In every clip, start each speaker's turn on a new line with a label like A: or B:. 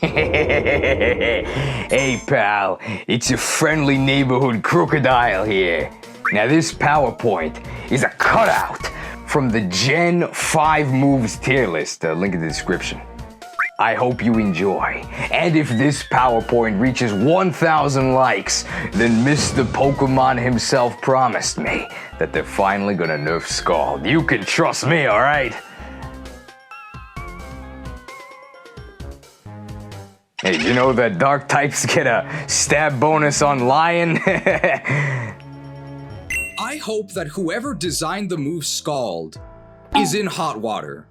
A: Hey pal, it's your friendly neighborhood crocodile here. Now this PowerPoint is a cutout from the Gen 5 Moves tier list, link in the description. I hope you enjoy, and if this PowerPoint reaches 1,000 likes, then Mr. Pokemon himself promised me that they're finally gonna nerf Scald. You can trust me, alright? Hey, you know that dark types get a stab bonus on Lion?
B: I hope that whoever designed the move Scald is in hot water.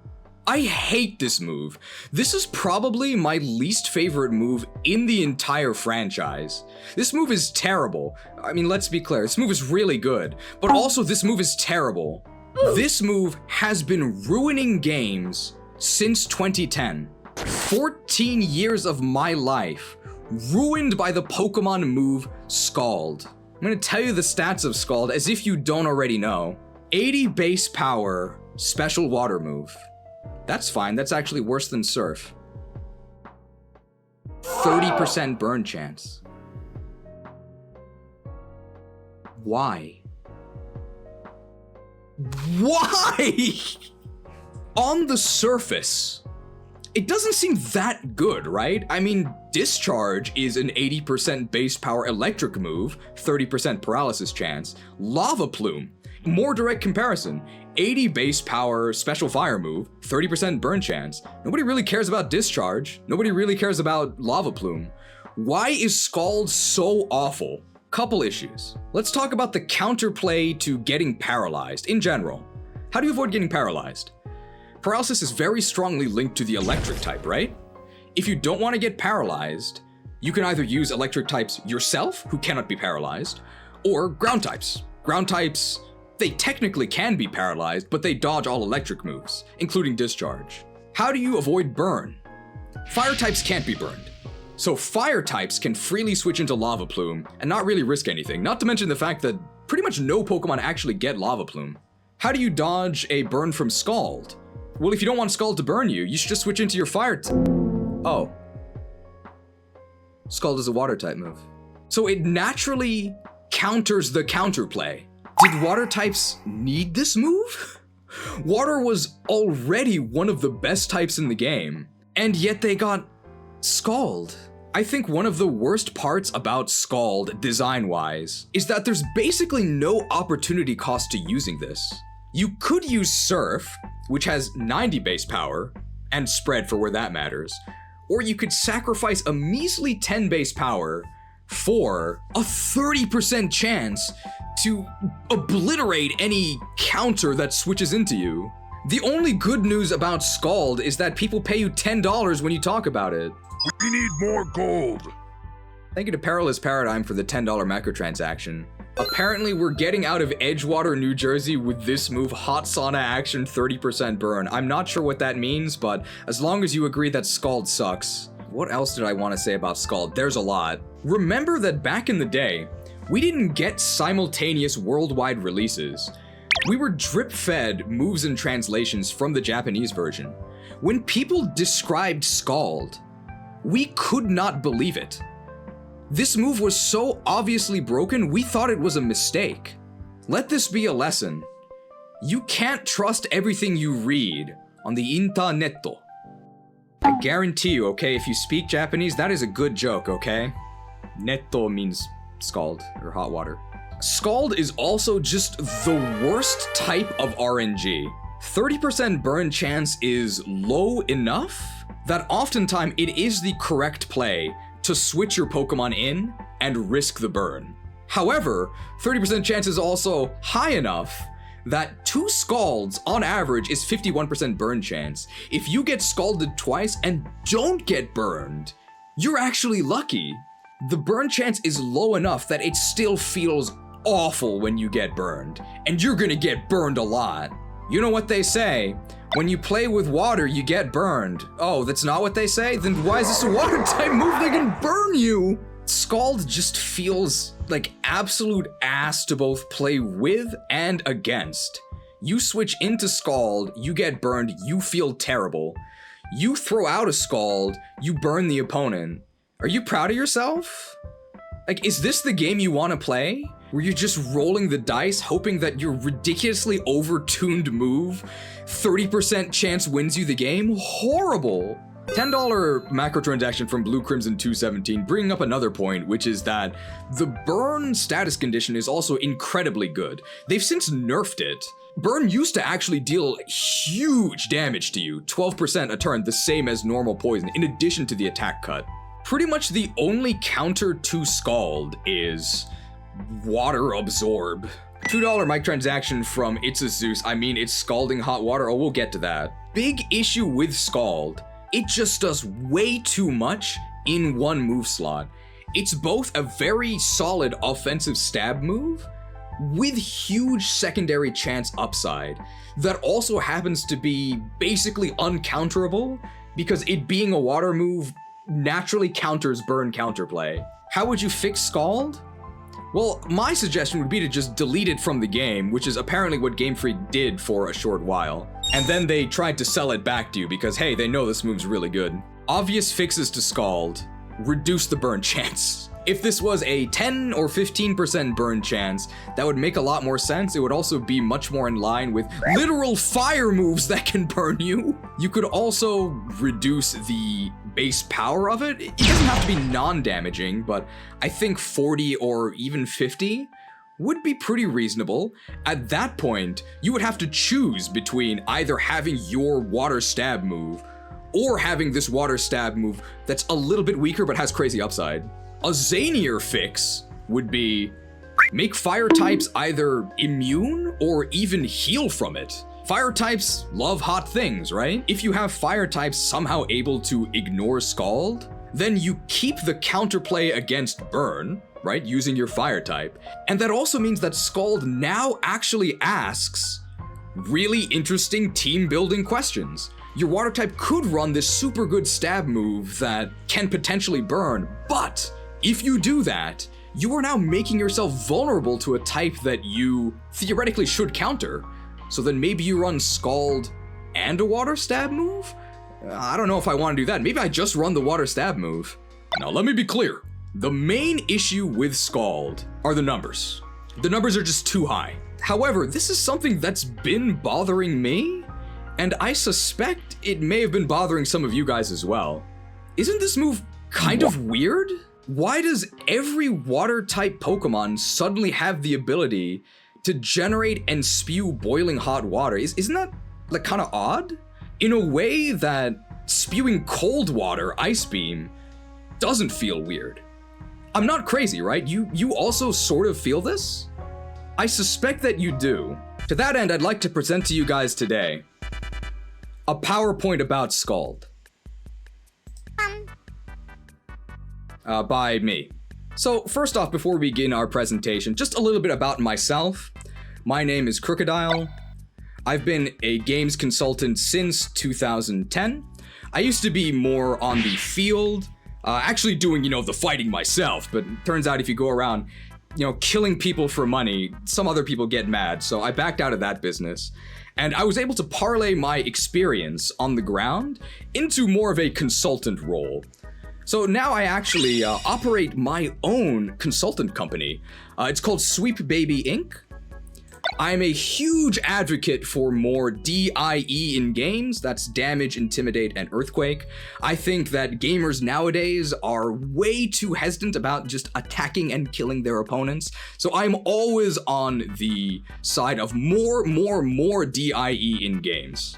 B: I hate this move. This is probably my least favorite move in the entire franchise. This move is terrible. I mean, let's be clear, this move is really good, but also this move is terrible. This move has been ruining games since 2010. 14 years of my life ruined by the Pokemon move Scald. I'm gonna tell you the stats of Scald as if you don't already know. 80 base power, special water move. That's fine, that's actually worse than Surf. 30% burn chance. Why? Why? On the surface, it doesn't seem that good, right? I mean, Discharge is an 80% base power electric move, 30% paralysis chance. Lava Plume, more direct comparison. 80 base power special fire move, 30% burn chance. Nobody really cares about Discharge. Nobody really cares about Lava Plume. Why is Scald so awful? Couple issues. Let's talk about the counterplay to getting paralyzed in general. How do you avoid getting paralyzed? Paralysis is very strongly linked to the electric type, right? If you don't want to get paralyzed, you can either use electric types yourself, who cannot be paralyzed, or ground types. Ground types, they technically can be paralyzed, but they dodge all electric moves, including Discharge. How do you avoid burn? Fire types can't be burned. So fire types can freely switch into Lava Plume and not really risk anything, not to mention the fact that pretty much no Pokemon actually get Lava Plume. How do you dodge a burn from Scald? Well, if you don't want Scald to burn you, you should just switch into your fire Oh. Scald is a water type move. So it naturally counters the counterplay. Did water types need this move? Water was already one of the best types in the game, and yet they got Scald. I think one of the worst parts about Scald, design-wise, is that there's basically no opportunity cost to using this. You could use Surf, which has 90 base power, and spread for where that matters, or you could sacrifice a measly 10 base power for a 30% chance to obliterate any counter that switches into you. The only good news about Scald is that people pay you $10 when you talk about it.
C: We need more gold.
B: Thank you to Perilous Paradigm for the $10 microtransaction. Apparently we're getting out of Edgewater, New Jersey with this move, Hot Sauna Action 30% burn. I'm not sure what that means, but as long as you agree that Scald sucks. What else did I want to say about Scald? There's a lot. Remember that back in the day, we didn't get simultaneous worldwide releases. We were drip-fed moves and translations from the Japanese version. When people described Scald, we could not believe it. This move was so obviously broken, we thought it was a mistake. Let this be a lesson. You can't trust everything you read on the internet. I guarantee you, okay, if you speak Japanese, that is a good joke, okay? Netto means Scald, or hot water. Scald is also just the worst type of RNG. 30% burn chance is low enough that oftentimes it is the correct play to switch your Pokemon in and risk the burn. However, 30% chance is also high enough that 2 Scalds on average is 51% burn chance. If you get Scalded twice and don't get burned, you're actually lucky. The burn chance is low enough that it still feels awful when you get burned, and you're gonna get burned a lot. You know what they say, when you play with water, you get burned. Oh, that's not what they say? Then why is this a water type move that can burn you? Scald just feels like absolute ass to both play with and against. You switch into Scald, you get burned, you feel terrible. You throw out a Scald, you burn the opponent. Are you proud of yourself? Like, is this the game you want to play? Where you're just rolling the dice, hoping that your ridiculously over-tuned move, 30% chance wins you the game? Horrible! $10 macro transaction from Blue Crimson 217, bringing up another point, which is that the burn status condition is also incredibly good. They've since nerfed it. Burn used to actually deal huge damage to you, 12% a turn, the same as normal poison, in addition to the attack cut. Pretty much the only counter to Scald is water absorb. $2 mic transaction from It's a Zeus, I mean it's scalding hot water, oh we'll get to that. Big issue with Scald. It just does way too much in one move slot. It's both a very solid offensive stab move with huge secondary chance upside that also happens to be basically uncounterable because it being a water move naturally counters burn counterplay. How would you fix Scald? Well, my suggestion would be to just delete it from the game, which is apparently what Game Freak did for a short while. And then they tried to sell it back to you because, hey, they know this move's really good. Obvious fixes to Scald: reduce the burn chance. If this was a 10 or 15% burn chance, that would make a lot more sense. It would also be much more in line with literal fire moves that can burn you. You could also reduce the base power of it. It doesn't have to be non-damaging, but I think 40 or even 50 would be pretty reasonable. At that point, you would have to choose between either having your water stab move or having this water stab move that's a little bit weaker but has crazy upside. A zanier fix would be make fire types either immune or even heal from it. Fire types love hot things, right? If you have fire types somehow able to ignore Scald, then you keep the counterplay against burn, right, using your fire type. And that also means that Scald now actually asks really interesting team building questions. Your water type could run this super good stab move that can potentially burn, but if you do that, you are now making yourself vulnerable to a type that you theoretically should counter. So then maybe you run Scald and a water stab move? I don't know if I want to do that. Maybe I just run the water stab move. Now let me be clear. The main issue with Scald are the numbers. The numbers are just too high. However, this is something that's been bothering me, and I suspect it may have been bothering some of you guys as well. Isn't this move kind of weird? Why does every water type Pokemon suddenly have the ability to generate and spew boiling hot water? Isn't that like kind of odd? In a way that spewing cold water, Ice Beam, doesn't feel weird. I'm not crazy, right? You also sort of feel this? I suspect that you do. To that end, I'd like to present to you guys today a PowerPoint about Scald. By me. So first off, before we begin our presentation, just a little bit about myself. My name is Crocodile. I've been a games consultant since 2010. I used to be more on the field, actually doing, the fighting myself, but it turns out if you go around, killing people for money, some other people get mad, so I backed out of that business. And I was able to parlay my experience on the ground into more of a consultant role. So now I actually operate my own consultant company. It's called Sweep Baby Inc. I'm a huge advocate for more DIE in games. That's Damage, Intimidate, and Earthquake. I think that gamers nowadays are way too hesitant about just attacking and killing their opponents. So I'm always on the side of more DIE in games.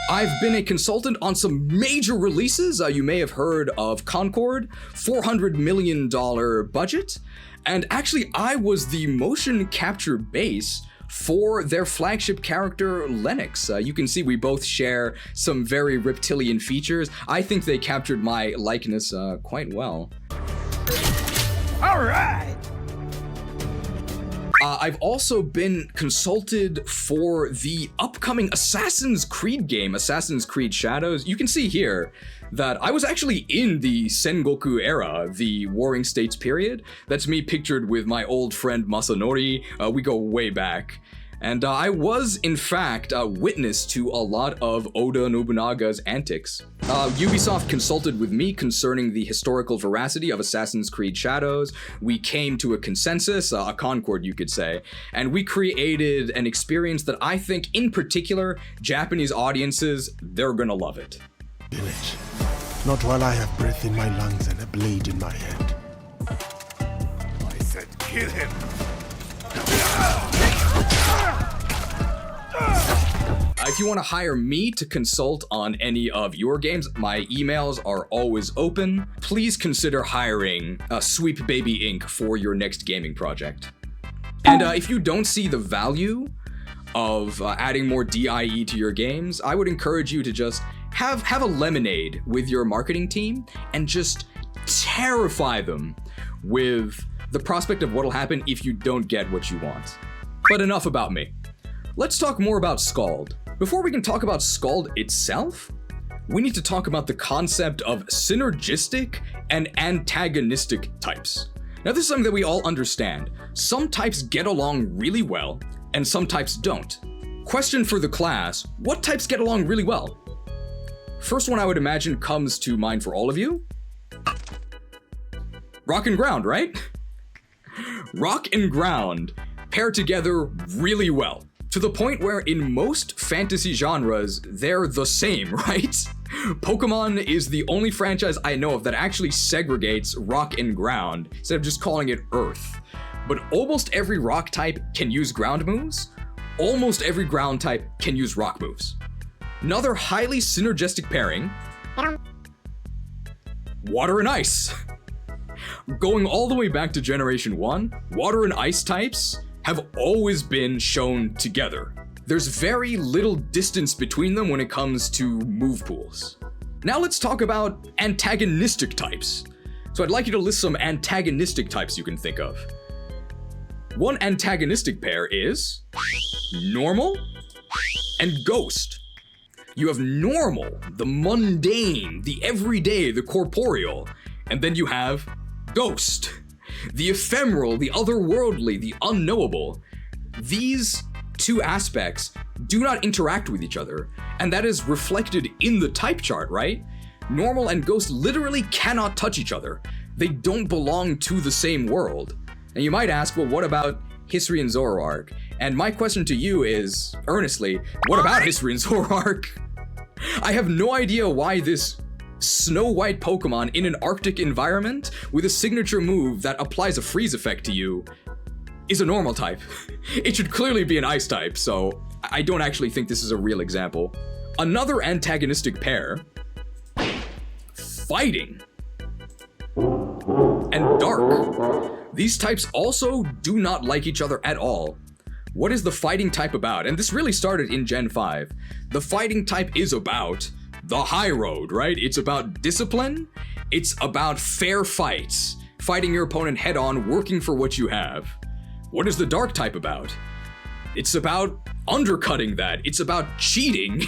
B: I've been a consultant on some major releases. You may have heard of Concord, $400 million budget. And actually, I was the motion capture base for their flagship character, Lennox. You can see we both share some very reptilian features. I think they captured my likeness quite well.
A: All right!
B: I've also been consulted for the upcoming Assassin's Creed game, Assassin's Creed Shadows. You can see here that I was actually in the Sengoku era, the Warring States period. That's me pictured with my old friend Masanori. We go way back. And I was, in fact, witness to a lot of Oda Nobunaga's antics. Ubisoft consulted with me concerning the historical veracity of Assassin's Creed Shadows. We came to a consensus, a concord you could say, and we created an experience that I think, in particular, Japanese audiences, they're gonna love it.
D: Village. Not while I have breath in my lungs and a blade in my hand.
C: I said kill him.
B: If you want to hire me to consult on any of your games, my emails are always open. Please consider hiring Sweep Baby Inc. for your next gaming project. And if you don't see the value of adding more DIE to your games, I would encourage you to just have a lemonade with your marketing team and just terrify them with the prospect of what'll happen if you don't get what you want. But enough about me. Let's talk more about Scald. Before we can talk about Scald itself, we need to talk about the concept of synergistic and antagonistic types. Now, this is something that we all understand. Some types get along really well, and some types don't. Question for the class, what types get along really well? First one I would imagine comes to mind for all of you. Rock and Ground, right? Rock and Ground pair together really well. To the point where in most fantasy genres, they're the same, right? Pokemon is the only franchise I know of that actually segregates rock and ground, instead of just calling it Earth. But almost every rock type can use ground moves. Almost every ground type can use rock moves. Another highly synergistic pairing, Water and Ice. Going all the way back to Generation 1, water and ice types have always been shown together. There's very little distance between them when it comes to move pools. Now let's talk about antagonistic types. So I'd like you to list some antagonistic types you can think of. One antagonistic pair is Normal and Ghost. You have Normal, the mundane, the everyday, the corporeal, and then you have Ghost, the ephemeral, the otherworldly, the unknowable. These two aspects do not interact with each other, and that is reflected in the type chart, right? Normal and Ghost literally cannot touch each other. They don't belong to the same world. And you might ask, well, what about History and Zoroark? And my question to you is, earnestly, what about History and Zoroark? I have no idea why this Snow White Pokemon in an Arctic environment with a signature move that applies a freeze effect to you is a normal type. It should clearly be an ice type, so I don't actually think this is a real example. Another antagonistic pair, Fighting and Dark. These types also do not like each other at all. What is the Fighting type about? And this really started in Gen 5. The Fighting type is about the high road, right? It's about discipline. It's about fair fights, fighting your opponent head on, working for what you have. What is the Dark type about? It's about undercutting that. It's about cheating.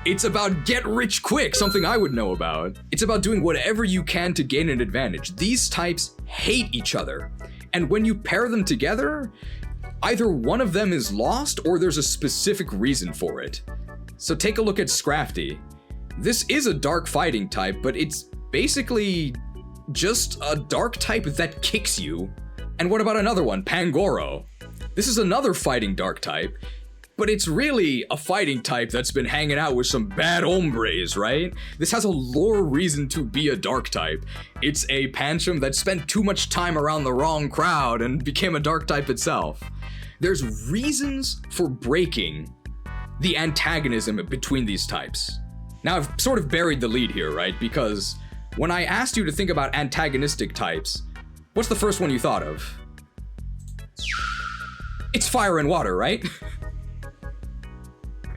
B: It's about get rich quick, something I would know about. It's about doing whatever you can to gain an advantage. These types hate each other. And when you pair them together, either one of them is lost or there's a specific reason for it. So take a look at Scrafty. This is a dark fighting type, but it's basically just a dark type that kicks you. And what about another one, Pangoro? This is another fighting dark type, but it's really a fighting type that's been hanging out with some bad hombres, right? This has a lore reason to be a dark type. It's a Pancham that spent too much time around the wrong crowd and became a dark type itself. There's reasons for breaking the antagonism between these types. Now, I've sort of buried the lead here, right? Because when I asked you to think about antagonistic types, what's the first one you thought of? It's fire and water, right?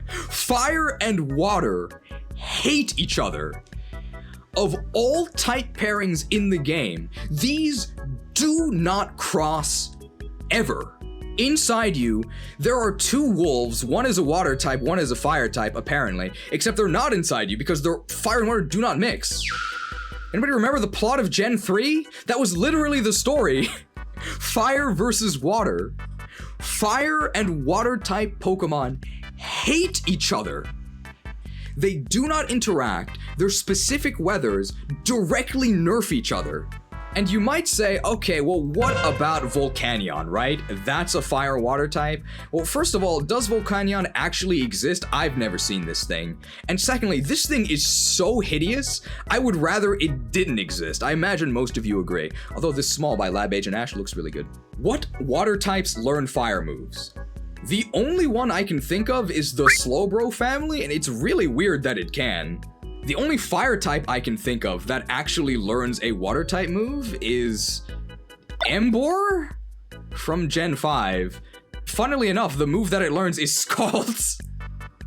B: Fire and water hate each other. Of all type pairings in the game, these do not cross ever. Inside you, there are two wolves. One is a water type, one is a fire type, apparently. Except they're not inside you because their fire and water do not mix. Anybody remember the plot of Gen 3? That was literally the story. Fire versus water. Fire and water type Pokemon hate each other. They do not interact. Their specific weathers directly nerf each other. And you might say, okay, well, what about Volcanion, right? That's a fire water type. Well, first of all, does Volcanion actually exist? I've never seen this thing. And secondly, this thing is so hideous, I would rather it didn't exist. I imagine most of you agree. Although this small by Lab Agent Ash looks really good. What water types learn fire moves? The only one I can think of is the Slowbro family, and it's really weird that it can. The only fire type I can think of that actually learns a water type move is Emboar from Gen 5. Funnily enough, the move that it learns is Scald.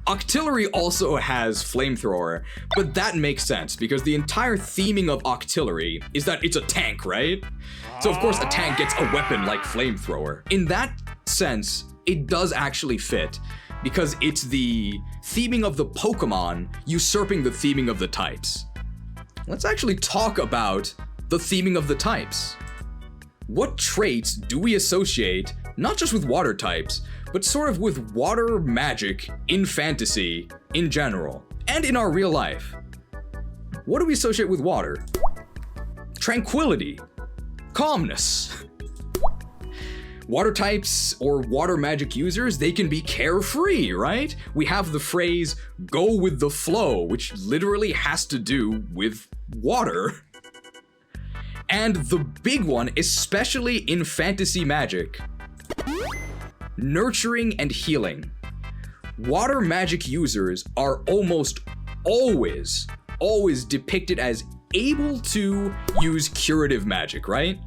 B: Octillery also has Flamethrower, but that makes sense because the entire theming of Octillery is that it's a tank, right? So of course a tank gets a weapon like Flamethrower. In that sense, it does actually fit, because it's the theming of the Pokemon usurping the theming of the types. Let's actually talk about the theming of the types. What traits do we associate, not just with water types, but sort of with water magic in fantasy in general, and in our real life? What do we associate with water? Tranquility, calmness. Water types or water magic users, they can be carefree, right? We have the phrase, go with the flow, which literally has to do with water. And the big one, especially in fantasy magic, nurturing and healing. Water magic users are almost always depicted as able to use curative magic, right?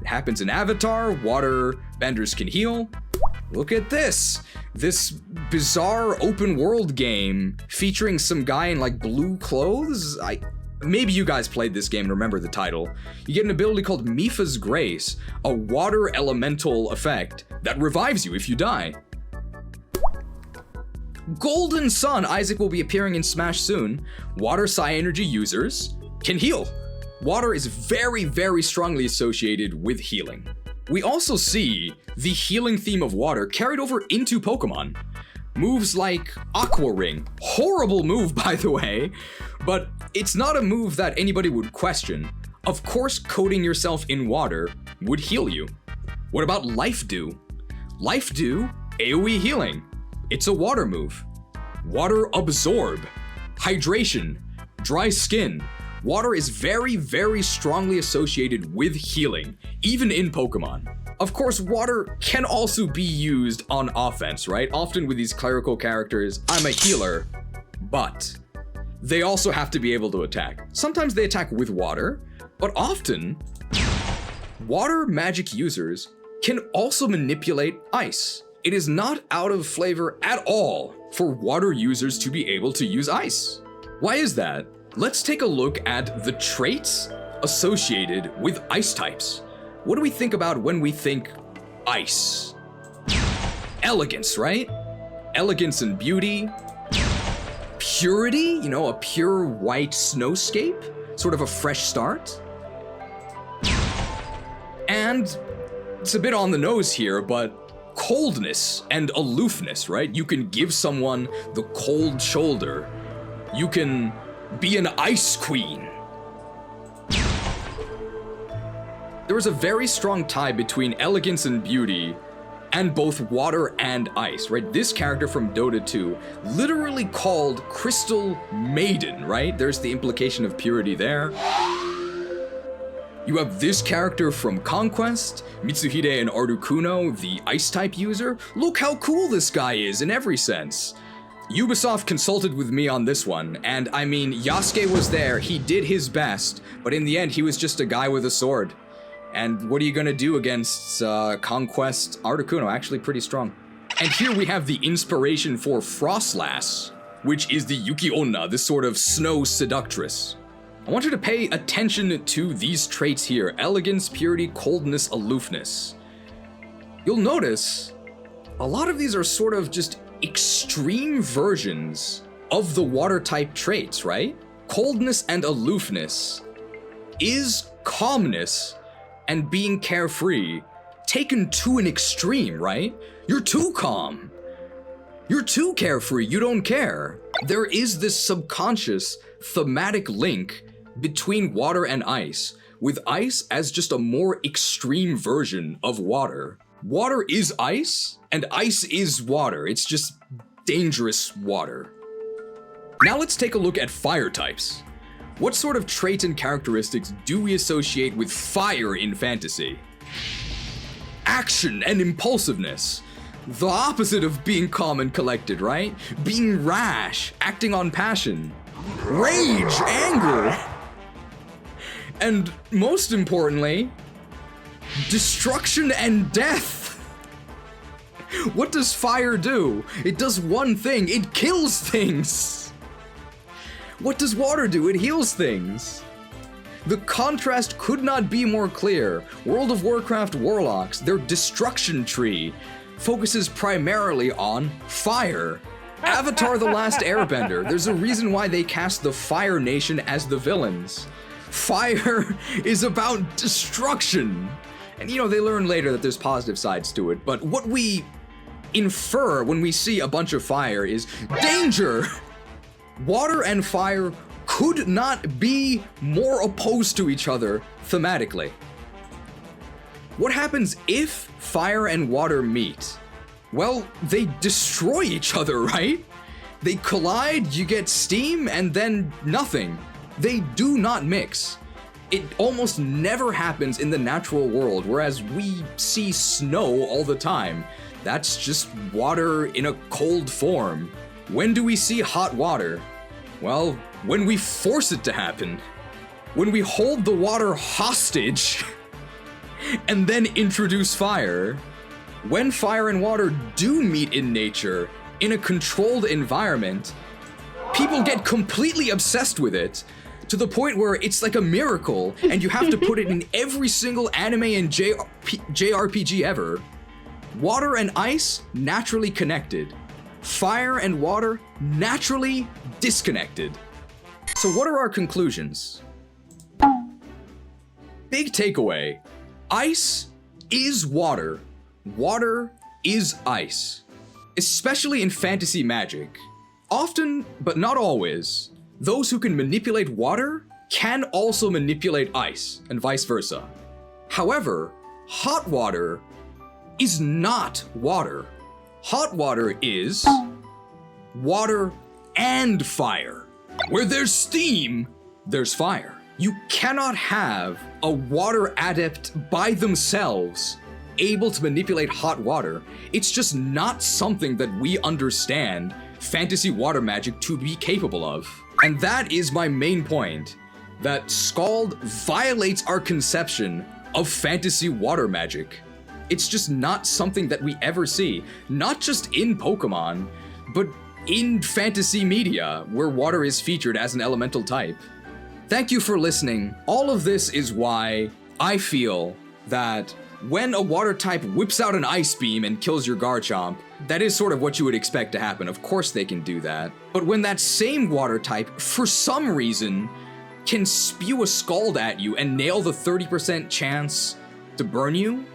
B: It happens in Avatar, water benders can heal. Look at this bizarre open world game featuring some guy in like blue clothes. Maybe you guys played this game and remember the title. You get an ability called Mifa's Grace, a water elemental effect that revives you if you die. Golden Sun, Isaac will be appearing in Smash soon. Water Psi Energy users can heal. Water is very, very strongly associated with healing. We also see the healing theme of water carried over into Pokemon. Moves like Aqua Ring, horrible move by the way, but it's not a move that anybody would question. Of course, coating yourself in water would heal you. What about Life Dew? Life Dew, AoE healing. It's a water move. Water Absorb, hydration, dry skin. Water is very, very strongly associated with healing, even in Pokemon. Of course, water can also be used on offense, right? Often with these clerical characters, I'm a healer, but they also have to be able to attack. Sometimes they attack with water, but often, water magic users can also manipulate ice. It is not out of flavor at all for water users to be able to use ice. Why is that? Let's take a look at the traits associated with ice types. What do we think about when we think ice? Elegance, right? Elegance and beauty. Purity, a pure white snowscape, sort of a fresh start. And it's a bit on the nose here, but coldness and aloofness, right? You can give someone the cold shoulder. You can be an ice queen. There was a very strong tie between elegance and beauty and both water and ice, right? This character from Dota 2, literally called Crystal Maiden, right? There's the implication of purity there. You have this character from Conquest, Mitsuhide and Articuno, the ice-type user. Look how cool this guy is in every sense. Ubisoft consulted with me on this one, and I mean, Yasuke was there, he did his best, but in the end, he was just a guy with a sword. And what are you gonna do against Conquest Articuno? Actually pretty strong. And here we have the inspiration for Frostlass, which is the Yuki Onna, this sort of snow seductress. I want you to pay attention to these traits here: elegance, purity, coldness, aloofness. You'll notice a lot of these are sort of just extreme versions of the water type traits, right? Coldness and aloofness is calmness and being carefree taken to an extreme, right? You're too calm. You're too carefree, you don't care. There is this subconscious thematic link between water and ice, with ice as just a more extreme version of water. Water is ice, and ice is water. It's just dangerous water. Now let's take a look at fire types. What sort of traits and characteristics do we associate with fire in fantasy? Action and impulsiveness. The opposite of being calm and collected, right? Being rash, acting on passion. Rage, anger. And most importantly, destruction and death. What does fire do? It does one thing, it kills things. What does water do? It heals things. The contrast could not be more clear. World of Warcraft Warlocks, their destruction tree, focuses primarily on fire. Avatar: The Last Airbender, there's a reason why they cast the Fire Nation as the villains. Fire is about destruction. And you know, they learn later that there's positive sides to it, but what we infer when we see a bunch of fire is danger. Water and fire could not be more opposed to each other thematically. What happens if fire and water meet? Well, they destroy each other, right? They collide, you get steam, and then nothing. They do not mix. It almost never happens in the natural world, whereas we see snow all the time. That's just water in a cold form. When do we see hot water? Well, when we force it to happen. When we hold the water hostage and then introduce fire. When fire and water do meet in nature, in a controlled environment, people get completely obsessed with it, to the point where it's like a miracle, and you have to put it in every single anime and JRPG ever. Water and ice, naturally connected. Fire and water, naturally disconnected. So what are our conclusions? Big takeaway. Ice is water. Water is ice. Especially in fantasy magic. Often, but not always, those who can manipulate water can also manipulate ice, and vice versa. However, hot water is not water. Hot water is water and fire. Where there's steam, there's fire. You cannot have a water adept by themselves able to manipulate hot water. It's just not something that we understand fantasy water magic to be capable of. And that is my main point, that Scald violates our conception of fantasy water magic. It's just not something that we ever see, not just in Pokemon, but in fantasy media, where water is featured as an elemental type. Thank you for listening. All of this is why I feel that when a water type whips out an ice beam and kills your Garchomp, that is sort of what you would expect to happen. Of course they can do that. But when that same water type, for some reason, can spew a Scald at you and nail the 30% chance to burn you,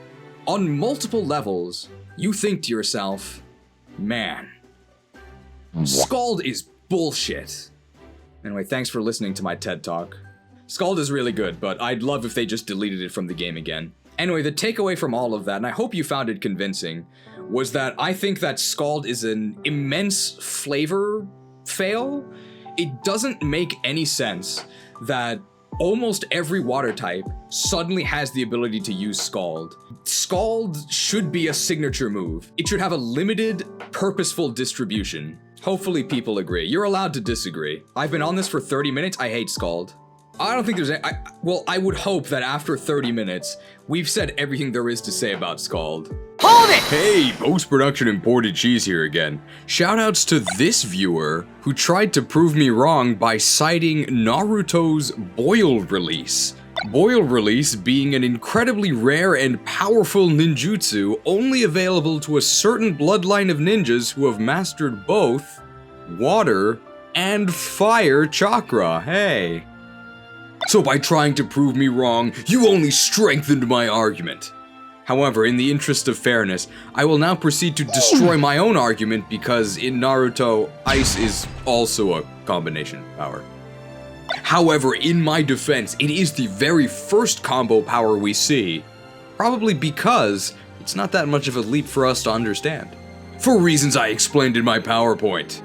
B: on multiple levels, you think to yourself, man, Scald is bullshit. Anyway, thanks for listening to my TED Talk. Scald is really good, but I'd love if they just deleted it from the game again. Anyway, the takeaway from all of that, and I hope you found it convincing, was that I think that Scald is an immense flavor fail. It doesn't make any sense that almost every water type suddenly has the ability to use Scald. Scald should be a signature move. It should have a limited, purposeful distribution. Hopefully people agree. You're allowed to disagree. I've been on this for 30 minutes. I hate Scald. I don't think there's any, well, I would hope that after 30 minutes, we've said everything there is to say about Scald.
A: Hold it!
B: Hey, post-production imported cheese here again. Shoutouts to this viewer who tried to prove me wrong by citing Naruto's Boil Release. Boil Release being an incredibly rare and powerful ninjutsu only available to a certain bloodline of ninjas who have mastered both water and fire chakra. Hey. So by trying to prove me wrong, you only strengthened my argument. However, in the interest of fairness, I will now proceed to destroy my own argument because in Naruto, ice is also a combination power. However, in my defense, it is the very first combo power we see, probably because it's not that much of a leap for us to understand. For reasons I explained in my PowerPoint.